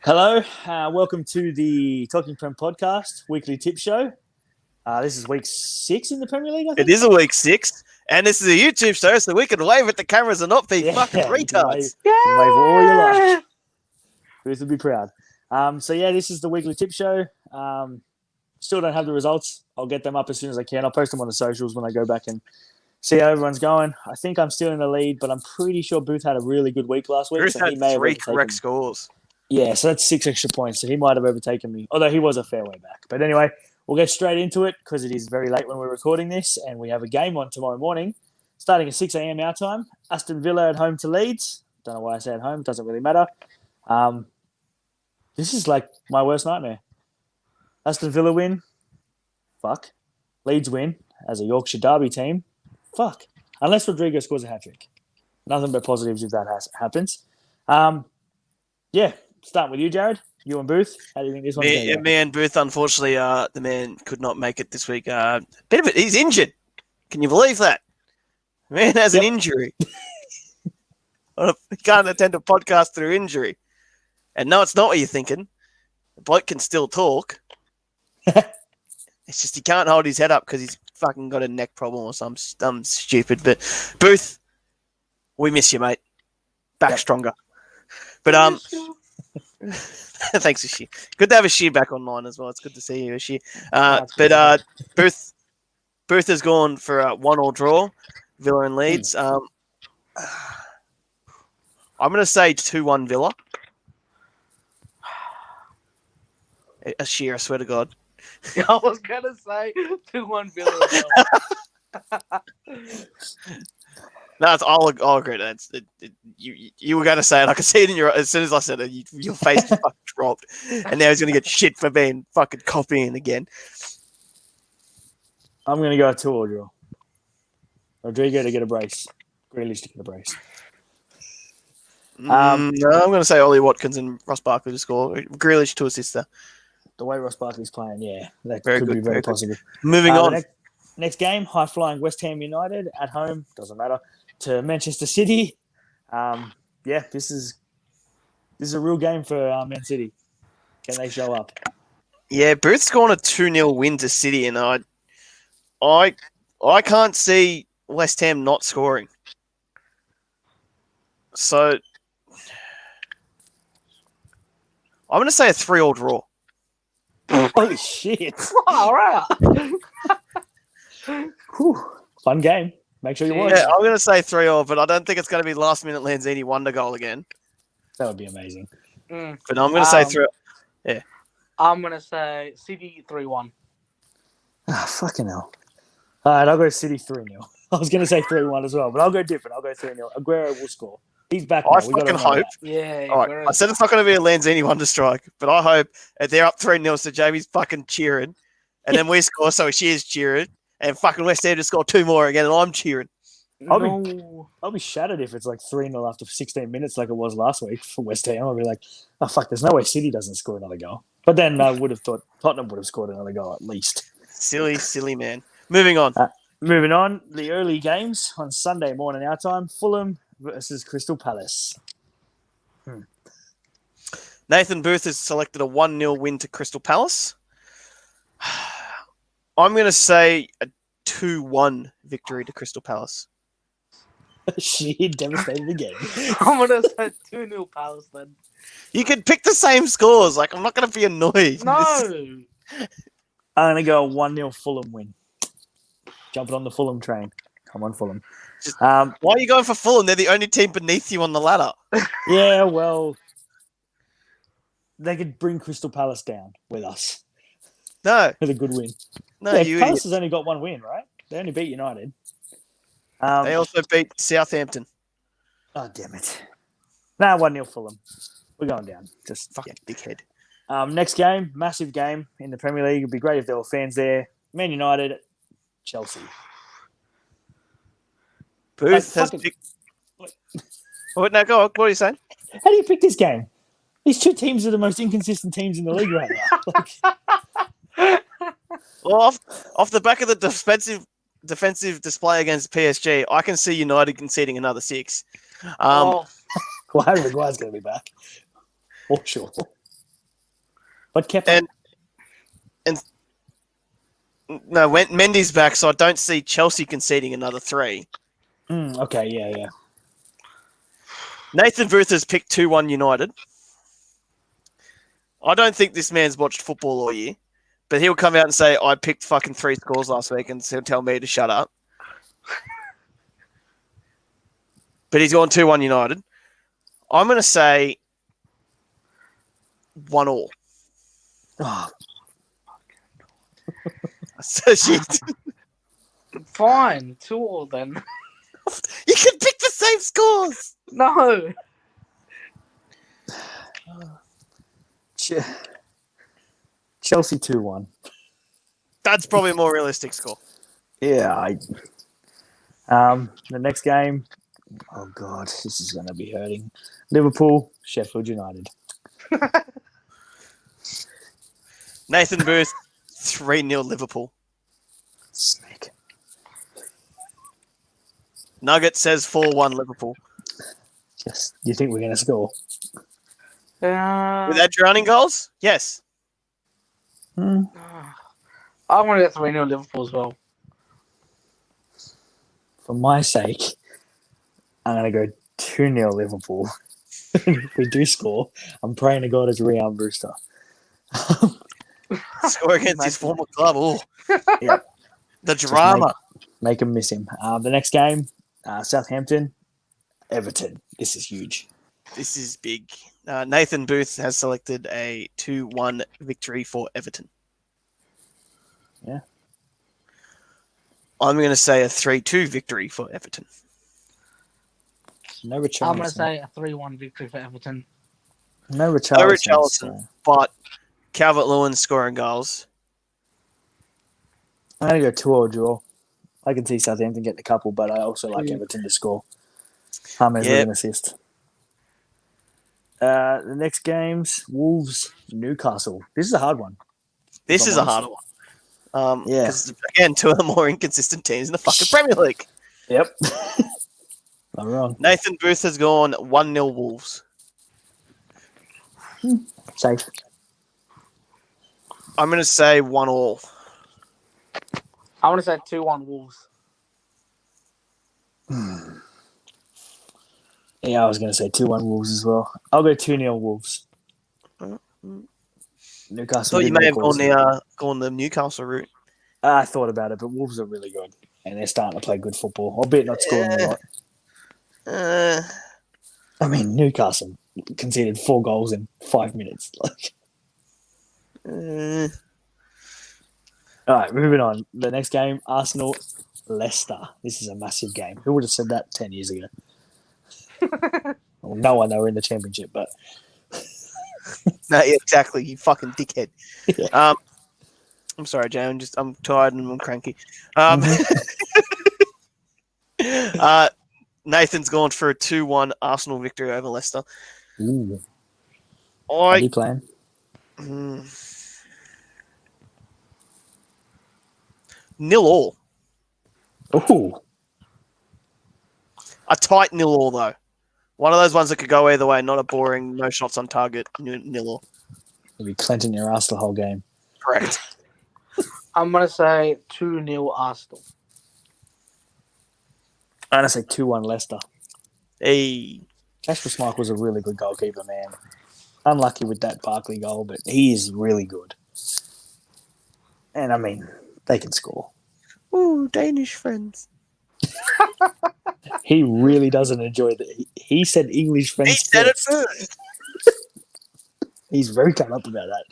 Hello, welcome to the Talkin Prem Podcast weekly tip show. This is week 6 in the Premier League, I think. It is a week 6, and this is a YouTube show, so we can wave at the cameras and not be fucking retards. You can wave all you like. Bruce will be proud. This is the weekly tip show. Still don't have the results. I'll get them up as soon as I can. I'll post them on the socials when I go back and see how everyone's going. I think I'm still in the lead, but I'm pretty sure Booth had a really good week last week. Booth had 3 correct scores. Yeah, so that's 6 extra points. So he might have overtaken me, although he was a fair way back. But anyway, we'll get straight into it because it is very late when we're recording this, and we have a game on tomorrow morning, starting at 6 a.m. our time. Aston Villa at home to Leeds. Don't know why I say at home. Doesn't really matter. This is like my worst nightmare. Aston Villa win. Fuck. Leeds win as a Yorkshire Derby team. Fuck. Unless Rodrigo scores a hat-trick. Nothing but positives if that happens. Start with you, Jared. You and Booth. How do you think this one's going to go? Me and Booth, unfortunately, the man could not make it this week. He's injured. Can you believe that? The man has an injury. He can't attend a podcast through injury. And no, it's not what you're thinking. The bloke can still talk. It's just he can't hold his head up because he's fucking got a neck problem or something stupid. But Booth, we miss you, mate. Back stronger. But thanks, Aashir. Good to have Aashir back online as well. It's good to see you, Aashir. Booth has gone for a 1-1 draw, Villa and Leeds. I'm going to say 2-1 Villa. Aashir, I swear to God. I was going to say 2-1 Villa. No, I'll agree to that. You were going to say it. I could see it in your... As soon as I said it, your face fucking dropped. And now he's going to get shit for being fucking copying again. I'm going to go 2-2 draw. Rodrigo to get a brace. Grealish to get a brace. No, I'm going to say Ollie Watkins and Ross Barkley to score. Grealish to assist there. The way Ross Barkley's playing, yeah. That could be very possible. Moving on. Next game, high-flying West Ham United at home. Doesn't matter. To Manchester City. This is a real game for Man City. Can they show up? Yeah, Booth's gone a 2-0 win to City, and I can't see West Ham not scoring. So I'm going to say a 3-3 draw. Holy shit. All right. Fun game. Make sure you watch. Yeah, I'm going to say 3-3, but I don't think it's going to be last-minute Lanzini wonder goal again. That would be amazing. But I'm going to say 3. Yeah. I'm going to say City 3-1. Fucking hell. All right, I'll go City 3-0. I was going to say 3-1 as well, but I'll go different. I'll go 3-0. Aguero will score. He's back now. I fucking hope. Yeah. All right. I said it's not going to be a Lanzini wonder strike, but I hope they're up 3-0, so Jamie's fucking cheering, and then we score, so she is cheering. And fucking West Ham just scored 2 more again, and I'm cheering. I'll be shattered if it's like 3-0 after 16 minutes like it was last week for West Ham. I'll be like, oh, fuck, there's no way City doesn't score another goal. But then I would have thought Tottenham would have scored another goal at least. Silly man. Moving on. The early games on Sunday morning our time. Fulham versus Crystal Palace. Nathan Booth has selected a 1-0 win to Crystal Palace. I'm going to say a 2-1 victory to Crystal Palace. She devastated again. I'm going to say 2-0 Palace then. You could pick the same scores. Like, I'm not going to be annoyed. No. I'm going to go a 1-0 Fulham win. Jumping on the Fulham train. Come on, Fulham. Why are you going for Fulham? They're the only team beneath you on the ladder. Yeah, well, they could bring Crystal Palace down with us. No. With a good win. No, Palace has only got 1 win, right? They only beat United. They also beat Southampton. Oh, damn it. 1-0 Fulham. We're going down. Just fucking dickhead. Next game, massive game in the Premier League. It'd be great if there were fans there. Man United, Chelsea. Booth has picked... What? No, go on. What are you saying? How do you pick this game? These two teams are the most inconsistent teams in the league right now. Well, off the back of the defensive display against PSG, I can see United conceding another 6. Well, Harry Maguire's going to be back. For sure. But Kepa. And no, Mendy's back, so I don't see Chelsea conceding another 3. Okay, yeah. Nathan Booth has picked 2-1 United. I don't think this man's watched football all year, but he'll come out and say, I picked fucking 3 scores last week, and he'll tell me to shut up. But he's gone 2-1 United. I'm going to say 1-1. Oh, So shit. Fine, 2-2 then. You can pick the same scores. No. Chelsea 2-1. That's probably a more realistic score. Yeah. The next game. Oh God, this is going to be hurting. Liverpool, Sheffield United. Nathan Booth, 3-0 Liverpool. Snake. Nugget says 4-1 Liverpool. Yes. You think we're going to score? Without drowning goals? Yes. I want to get 3-0 Liverpool as well. For my sake, I'm going to go 2-0 Liverpool. If we do score, I'm praying to God it's Rian Brewster. Score against his former club. Oh, Yeah. the drama. Make him miss him. The next game, Southampton, Everton. This is huge. This is big. Nathan Booth has selected a 2-1 victory for Everton. Yeah. I'm going to say a 3-2 victory for Everton. No Richarlison. I'm going to say a 3-1 victory for Everton. No Richarlison. Richarlison. But Calvert-Lewin scoring goals. I'm going to go 2-2 draw. I can see Southampton getting a couple, but I also like Everton to score. James with an assist. The next games, Wolves, Newcastle. This is a hard one. This is a harder one. Because, again, 2 of the more inconsistent teams in the fucking Premier League. Yep. Not wrong. Nathan Booth has gone 1-0 Wolves. Safe. I'm going to say 1-1. I want to say 2-1 Wolves. Yeah, I was going to say 2-1 Wolves as well. I'll go 2-0 Wolves. Newcastle. I thought you may have gone the Newcastle route. I thought about it, but Wolves are really good. And they're starting to play good football. Albeit not scoring a lot. I mean, Newcastle conceded 4 goals in 5 minutes. All right, moving on. The next game, Arsenal, Leicester. This is a massive game. Who would have said that 10 years ago? Well, no one. They were in the championship, but No, yeah, exactly. You fucking dickhead. Yeah. I'm sorry, Jay. I'm tired and I'm cranky. Nathan's gone for a 2-1 Arsenal victory over Leicester. Ooh. Are you playing? 0-0. Ooh. A tight 0-0 though. One of those ones that could go either way, not a boring, no shots on target 0-0. You'll be clenching your ass the whole game. Correct. I'm going to say 2-0 Arsenal. I'm going to say 2-1 Leicester. Hey. Kasper Schmeichel's a really good goalkeeper, man. Unlucky with that Barkley goal, but he is really good. And, I mean, they can score. Ooh, Danish friends. He really doesn't enjoy that. He said English friends. He said it first. He's very cut up about that.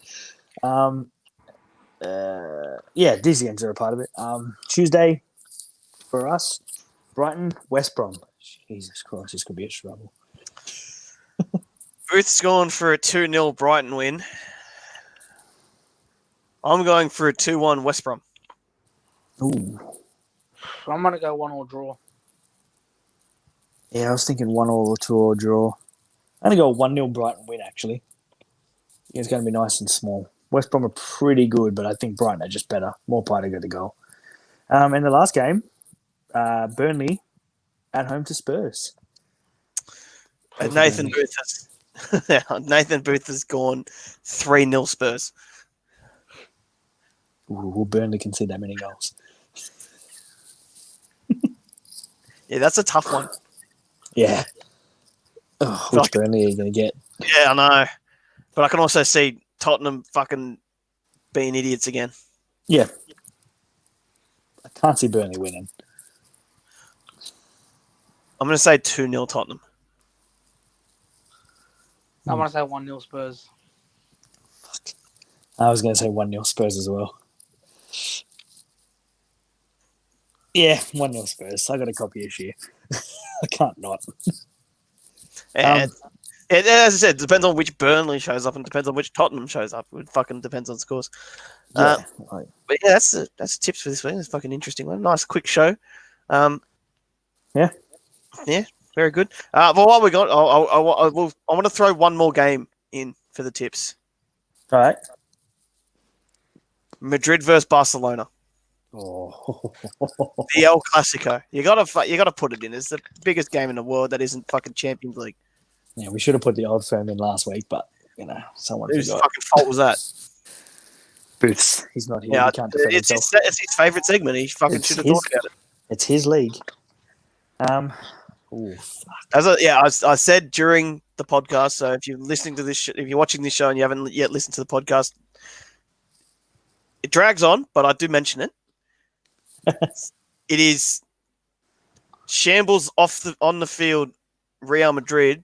These games are a part of it. Tuesday for us, Brighton, West Brom. Jesus Christ, this could be a struggle. Booth's gone for a 2-0 Brighton win. I'm going for a 2-1 West Brom. Ooh. I'm going to go 1-1 draw. Yeah, I was thinking 1-1 or 2-1 draw. I'm going to go 1-0 Brighton win, actually. It's going to be nice and small. West Brom are pretty good, but I think Brighton are just better. More pie to go to goal. And the last game, Burnley at home to Spurs. And Nathan Booth Nathan Booth has gone 3-0 Spurs. Ooh, Burnley can see that many goals. Yeah, that's a tough one. Yeah. Oh, which Burnley are you going to get? Yeah, I know. But I can also see Tottenham fucking being idiots again. Yeah. I can't see Burnley winning. I'm going to say 2-0 Tottenham. I want to say 1-0 Spurs. I was going to say 1-0 Spurs as well. Yeah, 1-0 Spurs. I got a copy issue. I can't not. And as I said, it depends on which Burnley shows up and depends on which Tottenham shows up. It fucking depends on scores. Yeah, But yeah, that's tips for this week. It's a fucking interesting one. Nice quick show. Yeah, very good. But what we got, I want to throw one more game in for the tips. all right. Madrid versus Barcelona. Oh. The El Clasico. You gotta put it in. It's the biggest game in the world that isn't fucking Champions League. Yeah, we should have put the old firm in last week, but someone Whose forgot. fucking fault was that? Booths. He's not here. Yeah, He can't defend it's himself. his favourite segment. He fucking should have talked about it. It's his league. I said during the podcast. So if you're listening to this, if you're watching this show and you haven't yet listened to the podcast, it drags on, but I do mention it. It is shambles on the field. Real Madrid,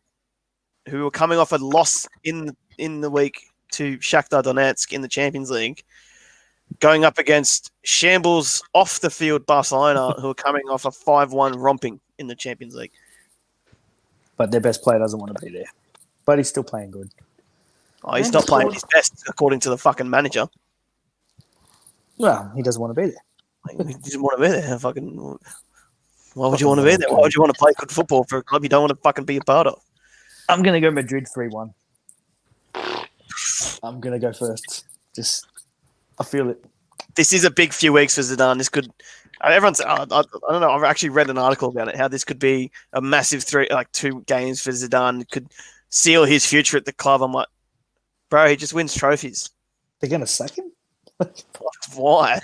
who were coming off a loss in the week to Shakhtar Donetsk in the Champions League, going up against shambles off the field Barcelona, who are coming off a 5-1 romping in the Champions League. But their best player doesn't want to be there. But he's still playing good. Oh, he's not playing his best, according to the fucking manager. Well, he doesn't want to be there. He doesn't want to be there. Fucking. Why would you want to be there? Why would you want to play good football for a club you don't want to fucking be a part of? I'm going to go Madrid 3-1. I'm going to go first. I feel it. This is a big few weeks for Zidane. This could. Everyone's. I don't know. I've actually read an article about it. How this could be a massive 2 games for Zidane. It could seal his future at the club. I'm like, bro, he just wins trophies. They're going to sack him? Why?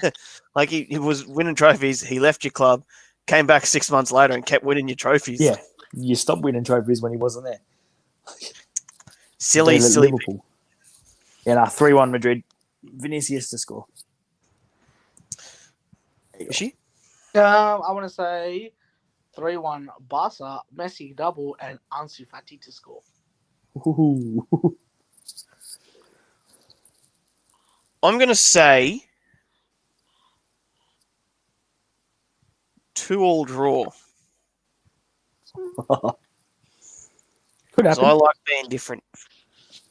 Like he was winning trophies. He left your club, came back 6 months later, and kept winning your trophies. Yeah, you stopped winning trophies when he wasn't there. Silly. Liverpool. Yeah, 3-1 Madrid. Vinicius to score. Is she? I want to say 3-1 Barca, Messi double, and Ansu Fati to score. Ooh. I'm going to say 2-2 draw. Could happen. So I like being different.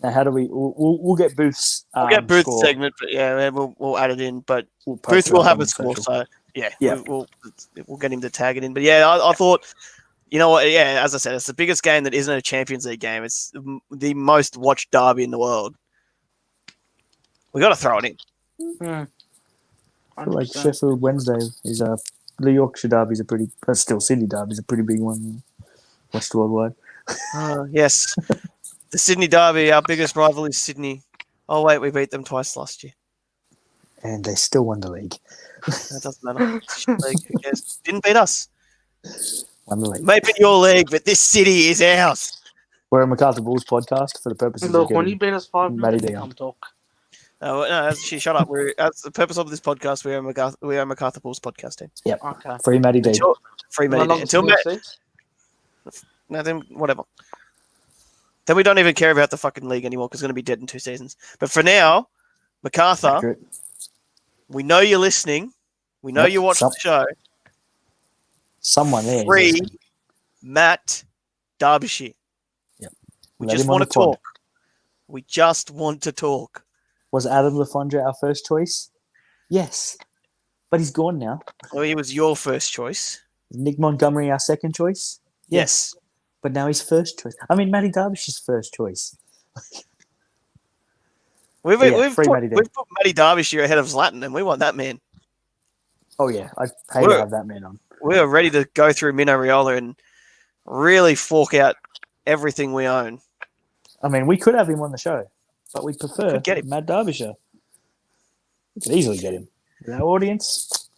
Now, how do we? We'll get Booth's. We'll get Booth's score. segment, but yeah, we'll add it in. But We'll post Booth it will up have on a score, social. so yeah, Yeah. We'll get him to tag it in. But yeah, I thought, you know what? Yeah, as I said, it's the biggest game that isn't a Champions League game. It's the most watched derby in the world. We got to throw it in. I feel like Sheffield Wednesday is the Yorkshire derby's a pretty. Still Sydney derby's a pretty big one. Watched worldwide. Yes, the Sydney derby. Our biggest rival is Sydney. Oh wait, we beat them twice last year. And they still won the league. That doesn't matter. League, who cares? Didn't beat us. Won the league. Maybe your league, but this city is ours. We're a MacArthur Bulls podcast for the purposes Look, of when you beat us 5-0, Matty Dion. come talk. No, actually, shut up. That's the purpose of this podcast. We are MacArthur Bulls podcast team. Yep. Okay. Free Matty D. Free How Matty. long Until is Matt. it? No, then whatever. Then we don't even care about the fucking league anymore because it's going to be dead in 2 seasons. But for now, MacArthur, Accurate. we know you're listening. We know you watch the show. Someone there. Free Matt Derbyshire. Yep. We Let just him on want to the pod. talk. We just want to talk. Was Adam Lafondra our first choice? Yes. But he's gone now. Well, he was your first choice. Is Nick Montgomery our second choice? Yes. But now he's first choice. I mean, Matty Derbyshire's first choice. We've free Matty put Matty Derbyshire ahead of Zlatan, and we want that man. Oh, yeah. I'd pay to have that man on. We are ready to go through Mino Raiola and really fork out everything we own. I mean, we could have him on the show, but we prefer Could get him. Matt Derbyshire. We could easily get him. With our audience.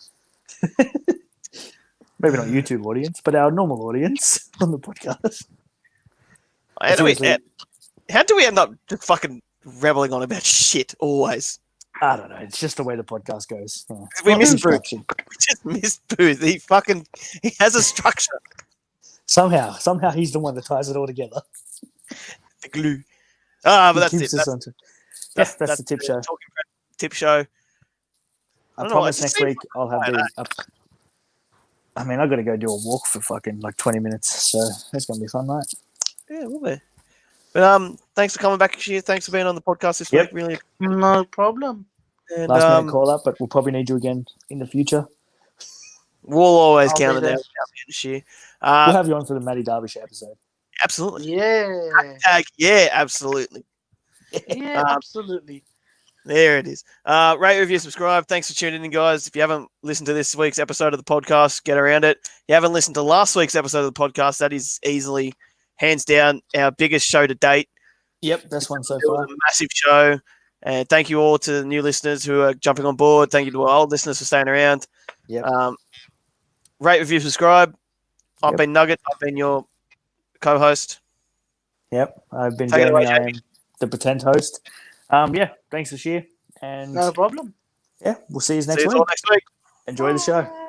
Maybe not YouTube audience, but our normal audience on the podcast. How do we end up just fucking reveling on about shit always? I don't know. It's just the way the podcast goes. Yeah. We miss Booth. Instruction. We just missed Booth. He has a structure. Somehow he's the one that ties it all together. The glue. But He that's keeps it. us on to- that's the tip show. Talking Prem tip show. I I promise know, next week I'll have these up. I mean, I've got to go do a walk for fucking like 20 minutes, so it's going to be fun, mate. Yeah, we'll be. But thanks for coming back, Ashir. Thanks for being on the podcast this week. Really. No problem. And, Last minute call up, but we'll probably need you again in the future. We'll always I'll count be it there. out, Ashir. We'll have you on for the Matty Derbyshire episode. Absolutely. Yeah. Yeah, absolutely. Yeah, absolutely. There it is. Rate, review, subscribe. Thanks for tuning in, guys. If you haven't listened to this week's episode of the podcast, get around it. If you haven't listened to last week's episode of the podcast, that is easily, hands down, our biggest show to date. Yep, best one so It was far. a massive show. And thank you all to the new listeners who are jumping on board. Thank you to our old listeners for staying around. Yep. Rate, review, subscribe. I've Yep. been Nugget. I've been your co-host. Yep, I've been Take it away, Jamie. I Jamie. am the pretend host. Yeah, thanks for share. And No problem. yeah, we'll see you See next you week. all next week. Enjoy the show.